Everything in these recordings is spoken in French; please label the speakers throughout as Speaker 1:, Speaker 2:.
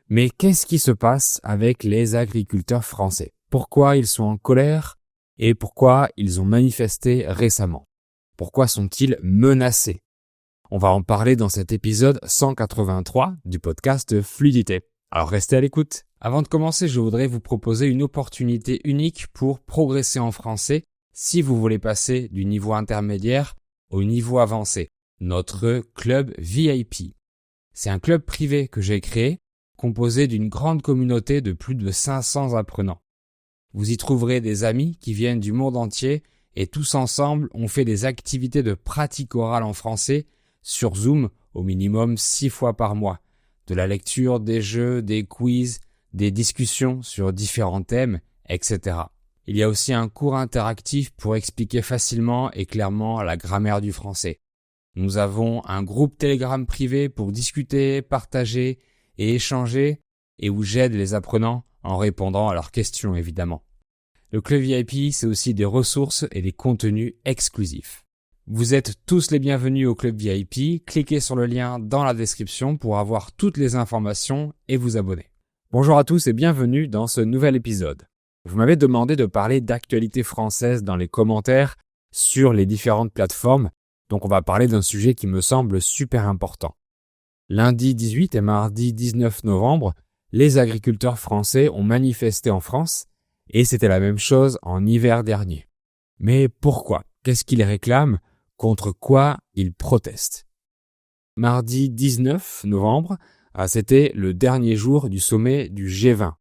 Speaker 1: Mais qu'est-ce qui se passe avec les agriculteurs français? Pourquoi ils sont en colère et pourquoi ils ont manifesté récemment? Pourquoi sont-ils menacés? On va en parler dans cet épisode 183 du podcast Fluidité. Alors restez à l'écoute. Avant de commencer, je voudrais vous proposer une opportunité unique pour progresser en français si vous voulez passer du niveau intermédiaire au niveau avancé. Notre club VIP. C'est un club privé que j'ai créé, composé d'une grande communauté de plus de 500 apprenants. Vous y trouverez des amis qui viennent du monde entier et tous ensemble, on fait des activités de pratique orale en français sur Zoom au minimum 6 fois par mois. De la lecture, des jeux, des quiz, des discussions sur différents thèmes, etc. Il y a aussi un cours interactif pour expliquer facilement et clairement la grammaire du français. Nous avons un groupe Telegram privé pour discuter, partager et échanger et où j'aide les apprenants en répondant à leurs questions évidemment. Le club VIP, c'est aussi des ressources et des contenus exclusifs. Vous êtes tous les bienvenus au club VIP, cliquez sur le lien dans la description pour avoir toutes les informations et vous abonner. Bonjour à tous et bienvenue dans ce nouvel épisode. Vous m'avez demandé de parler d'actualité française dans les commentaires sur les différentes plateformes, donc on va parler d'un sujet qui me semble super important. Lundi 18 et mardi 19 novembre, les agriculteurs français ont manifesté en France et c'était la même chose en hiver dernier. Mais pourquoi? Qu'est-ce qu'ils réclament? Contre quoi ils protestent? Mardi 19 novembre, c'était le dernier jour du sommet du G20.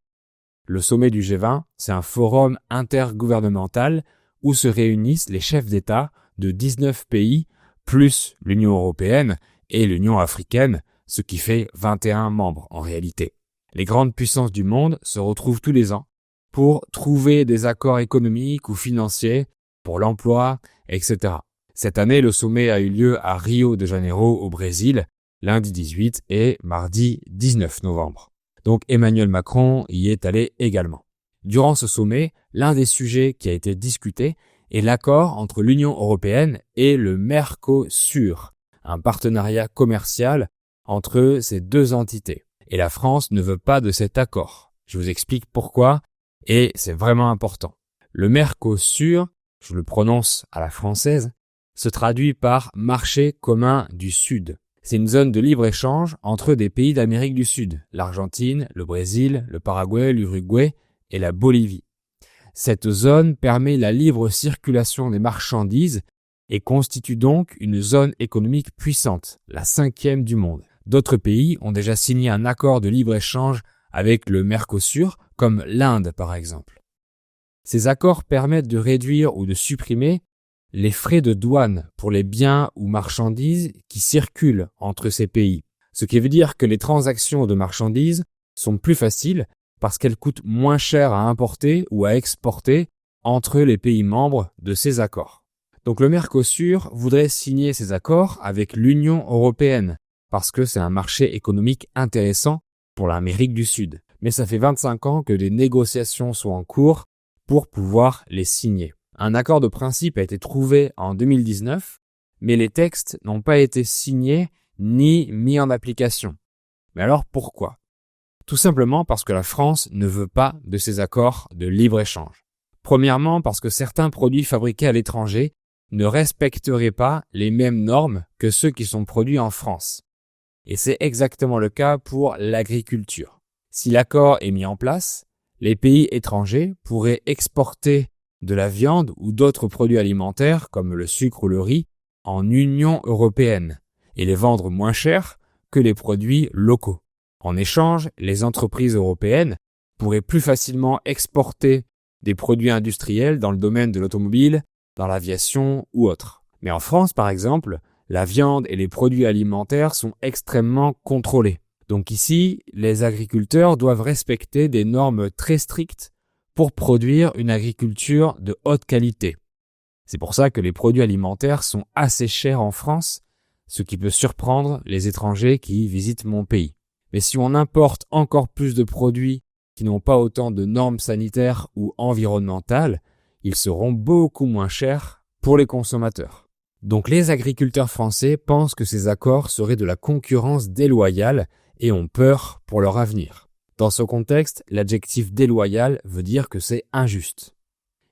Speaker 1: Le sommet du G20, c'est un forum intergouvernemental où se réunissent les chefs d'État de 19 pays plus l'Union européenne et l'Union africaine, ce qui fait 21 membres en réalité. Les grandes puissances du monde se retrouvent tous les ans pour trouver des accords économiques ou financiers pour l'emploi, etc. Cette année, le sommet a eu lieu à Rio de Janeiro au Brésil, lundi 18 et mardi 19 novembre. Donc Emmanuel Macron y est allé également. Durant ce sommet, l'un des sujets qui a été discuté est l'accord entre l'Union européenne et le Mercosur, un partenariat commercial entre ces deux entités. Et la France ne veut pas de cet accord. Je vous explique pourquoi et c'est vraiment important. Le Mercosur, je le prononce à la française, se traduit par marché commun du Sud. C'est une zone de libre-échange entre des pays d'Amérique du Sud, l'Argentine, le Brésil, le Paraguay, l'Uruguay et la Bolivie. Cette zone permet la libre circulation des marchandises et constitue donc une zone économique puissante, la 5e du monde. D'autres pays ont déjà signé un accord de libre-échange avec le Mercosur, comme l'Inde par exemple. Ces accords permettent de réduire ou de supprimer les frais de douane pour les biens ou marchandises qui circulent entre ces pays. Ce qui veut dire que les transactions de marchandises sont plus faciles parce qu'elles coûtent moins cher à importer ou à exporter entre les pays membres de ces accords. Donc le Mercosur voudrait signer ces accords avec l'Union européenne parce que c'est un marché économique intéressant pour l'Amérique du Sud. Mais ça fait 25 ans que des négociations sont en cours pour pouvoir les signer. Un accord de principe a été trouvé en 2019, mais les textes n'ont pas été signés ni mis en application. Mais alors pourquoi? Tout simplement parce que la France ne veut pas de ces accords de libre-échange. Premièrement, parce que certains produits fabriqués à l'étranger ne respecteraient pas les mêmes normes que ceux qui sont produits en France. Et c'est exactement le cas pour l'agriculture. Si l'accord est mis en place, les pays étrangers pourraient exporter de la viande ou d'autres produits alimentaires comme le sucre ou le riz en Union européenne et les vendre moins cher que les produits locaux. En échange, les entreprises européennes pourraient plus facilement exporter des produits industriels dans le domaine de l'automobile, dans l'aviation ou autre. Mais en France, par exemple, la viande et les produits alimentaires sont extrêmement contrôlés. Donc ici, les agriculteurs doivent respecter des normes très strictes pour produire une agriculture de haute qualité. C'est pour ça que les produits alimentaires sont assez chers en France, ce qui peut surprendre les étrangers qui visitent mon pays. Mais si on importe encore plus de produits qui n'ont pas autant de normes sanitaires ou environnementales, ils seront beaucoup moins chers pour les consommateurs. Donc les agriculteurs français pensent que ces accords seraient de la concurrence déloyale et ont peur pour leur avenir. Dans ce contexte, l'adjectif déloyal veut dire que c'est injuste.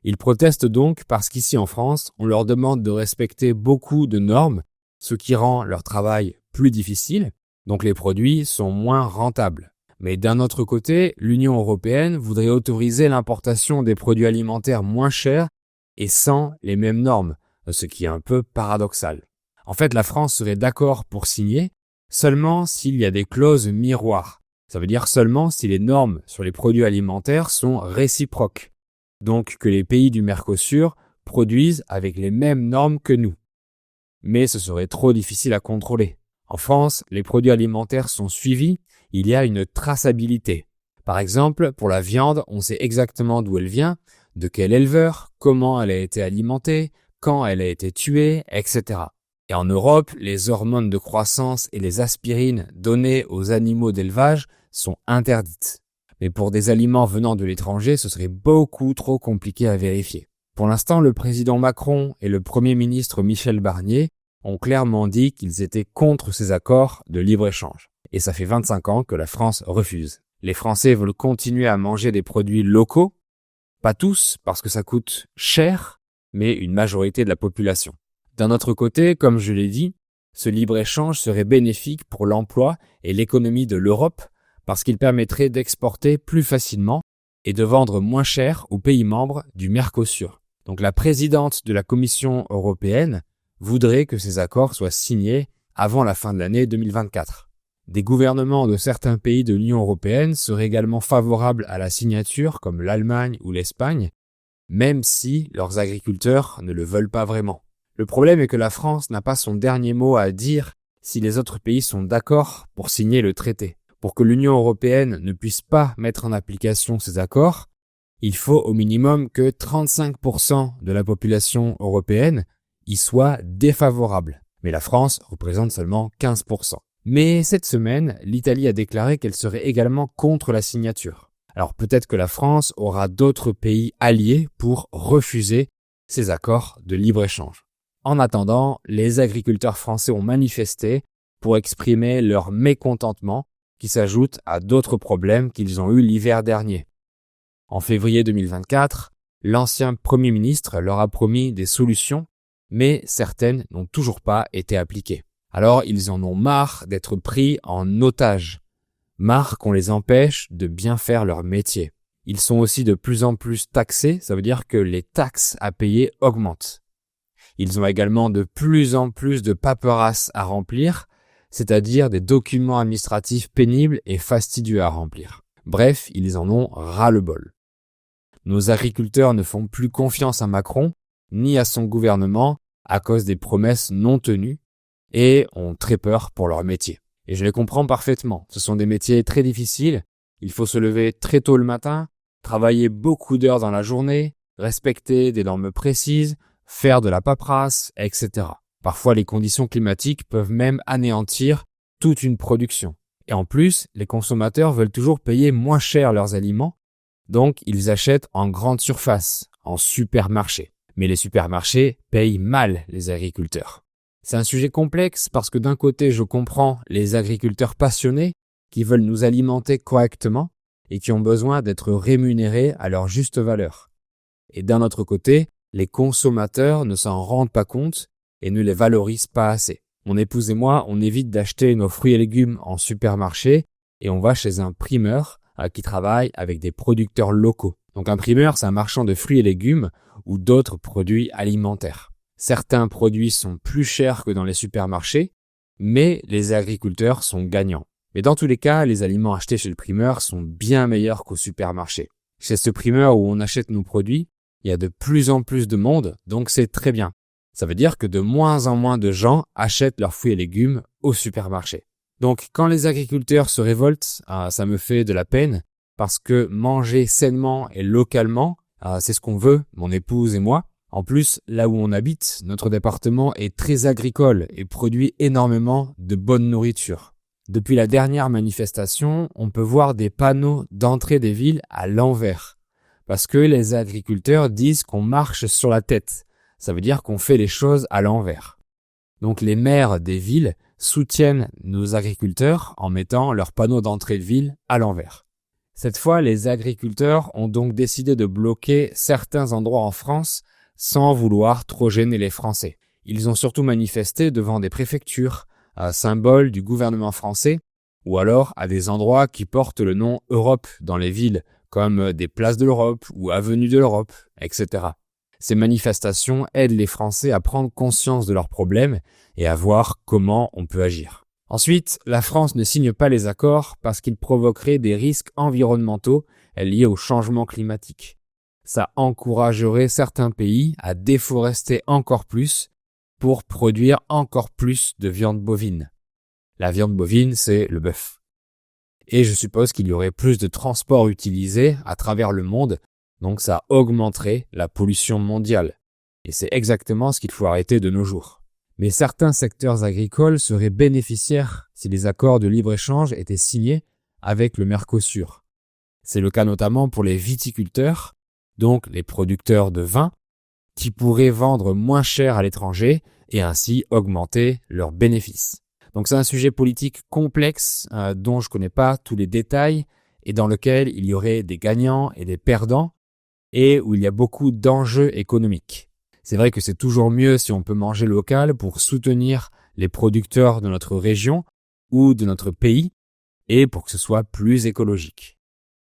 Speaker 1: Ils protestent donc parce qu'ici en France, on leur demande de respecter beaucoup de normes, ce qui rend leur travail plus difficile, donc les produits sont moins rentables. Mais d'un autre côté, l'Union européenne voudrait autoriser l'importation des produits alimentaires moins chers et sans les mêmes normes, ce qui est un peu paradoxal. En fait, la France serait d'accord pour signer seulement s'il y a des clauses miroirs. Ça veut dire seulement si les normes sur les produits alimentaires sont réciproques. Donc que les pays du Mercosur produisent avec les mêmes normes que nous. Mais ce serait trop difficile à contrôler. En France, les produits alimentaires sont suivis, il y a une traçabilité. Par exemple, pour la viande, on sait exactement d'où elle vient, de quel éleveur, comment elle a été alimentée, quand elle a été tuée, etc. Et en Europe, les hormones de croissance et les aspirines données aux animaux d'élevage sont interdites. Mais pour des aliments venant de l'étranger, ce serait beaucoup trop compliqué à vérifier. Pour l'instant, le président Macron et le Premier ministre Michel Barnier ont clairement dit qu'ils étaient contre ces accords de libre-échange. Et ça fait 25 ans que la France refuse. Les Français veulent continuer à manger des produits locaux, pas tous parce que ça coûte cher, mais une majorité de la population. D'un autre côté, comme je l'ai dit, ce libre-échange serait bénéfique pour l'emploi et l'économie de l'Europe parce qu'il permettrait d'exporter plus facilement et de vendre moins cher aux pays membres du Mercosur. Donc la présidente de la Commission européenne voudrait que ces accords soient signés avant la fin de l'année 2024. Des gouvernements de certains pays de l'Union européenne seraient également favorables à la signature, comme l'Allemagne ou l'Espagne, même si leurs agriculteurs ne le veulent pas vraiment. Le problème est que la France n'a pas son dernier mot à dire si les autres pays sont d'accord pour signer le traité. Pour que l'Union européenne ne puisse pas mettre en application ces accords, il faut au minimum que 35% de la population européenne y soit défavorable. Mais la France représente seulement 15%. Mais cette semaine, l'Italie a déclaré qu'elle serait également contre la signature. Alors peut-être que la France aura d'autres pays alliés pour refuser ces accords de libre-échange. En attendant, les agriculteurs français ont manifesté pour exprimer leur mécontentement qui s'ajoute à d'autres problèmes qu'ils ont eus l'hiver dernier. En février 2024, l'ancien Premier ministre leur a promis des solutions, mais certaines n'ont toujours pas été appliquées. Alors ils en ont marre d'être pris en otage, marre qu'on les empêche de bien faire leur métier. Ils sont aussi de plus en plus taxés, ça veut dire que les taxes à payer augmentent. Ils ont également de plus en plus de paperasses à remplir, c'est-à-dire des documents administratifs pénibles et fastidieux à remplir. Bref, ils en ont ras-le-bol. Nos agriculteurs ne font plus confiance à Macron, ni à son gouvernement, à cause des promesses non tenues, et ont très peur pour leur métier. Et je les comprends parfaitement. Ce sont des métiers très difficiles. Il faut se lever très tôt le matin, travailler beaucoup d'heures dans la journée, respecter des normes précises, faire de la paperasse, etc. Parfois, les conditions climatiques peuvent même anéantir toute une production. Et en plus, les consommateurs veulent toujours payer moins cher leurs aliments, donc ils achètent en grande surface, en supermarché. Mais les supermarchés payent mal les agriculteurs. C'est un sujet complexe parce que d'un côté, je comprends les agriculteurs passionnés qui veulent nous alimenter correctement et qui ont besoin d'être rémunérés à leur juste valeur. Et d'un autre côté, les consommateurs ne s'en rendent pas compte et ne les valorisent pas assez. Mon épouse et moi, on évite d'acheter nos fruits et légumes en supermarché et on va chez un primeur qui travaille avec des producteurs locaux. Donc un primeur, c'est un marchand de fruits et légumes ou d'autres produits alimentaires. Certains produits sont plus chers que dans les supermarchés, mais les agriculteurs sont gagnants. Mais dans tous les cas, les aliments achetés chez le primeur sont bien meilleurs qu'au supermarché. Chez ce primeur où on achète nos produits, il y a de plus en plus de monde, donc c'est très bien. Ça veut dire que de moins en moins de gens achètent leurs fruits et légumes au supermarché. Donc quand les agriculteurs se révoltent, ça me fait de la peine parce que manger sainement et localement, c'est ce qu'on veut, mon épouse et moi. En plus, là où on habite, notre département est très agricole et produit énormément de bonne nourriture. Depuis la dernière manifestation, on peut voir des panneaux d'entrée des villes à l'envers. Parce que les agriculteurs disent qu'on marche sur la tête. Ça veut dire qu'on fait les choses à l'envers. Donc les maires des villes soutiennent nos agriculteurs en mettant leurs panneaux d'entrée de ville à l'envers. Cette fois, les agriculteurs ont donc décidé de bloquer certains endroits en France sans vouloir trop gêner les Français. Ils ont surtout manifesté devant des préfectures, symboles du gouvernement français, ou alors à des endroits qui portent le nom Europe dans les villes, comme des places de l'Europe ou avenues de l'Europe, etc. Ces manifestations aident les Français à prendre conscience de leurs problèmes et à voir comment on peut agir. Ensuite, la France ne signe pas les accords parce qu'ils provoqueraient des risques environnementaux liés au changement climatique. Ça encouragerait certains pays à déforester encore plus pour produire encore plus de viande bovine. La viande bovine, c'est le bœuf. Et je suppose qu'il y aurait plus de transports utilisés à travers le monde, donc ça augmenterait la pollution mondiale. Et c'est exactement ce qu'il faut arrêter de nos jours. Mais certains secteurs agricoles seraient bénéficiaires si les accords de libre-échange étaient signés avec le Mercosur. C'est le cas notamment pour les viticulteurs, donc les producteurs de vin, qui pourraient vendre moins cher à l'étranger et ainsi augmenter leurs bénéfices. Donc c'est un sujet politique complexe dont je ne connais pas tous les détails et dans lequel il y aurait des gagnants et des perdants et où il y a beaucoup d'enjeux économiques. C'est vrai que c'est toujours mieux si on peut manger local pour soutenir les producteurs de notre région ou de notre pays et pour que ce soit plus écologique.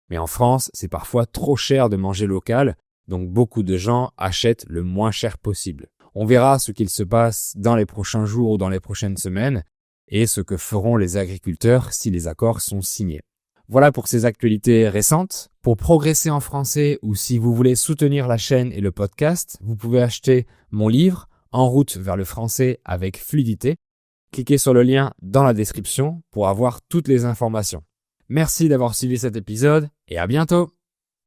Speaker 1: Mais en France, c'est parfois trop cher de manger local, donc beaucoup de gens achètent le moins cher possible. On verra ce qu'il se passe dans les prochains jours ou dans les prochaines semaines et ce que feront les agriculteurs si les accords sont signés. Voilà pour ces actualités récentes. Pour progresser en français ou si vous voulez soutenir la chaîne et le podcast, vous pouvez acheter mon livre « En route vers le français avec fluidité ». Cliquez sur le lien dans la description pour avoir toutes les informations. Merci d'avoir suivi cet épisode et à bientôt.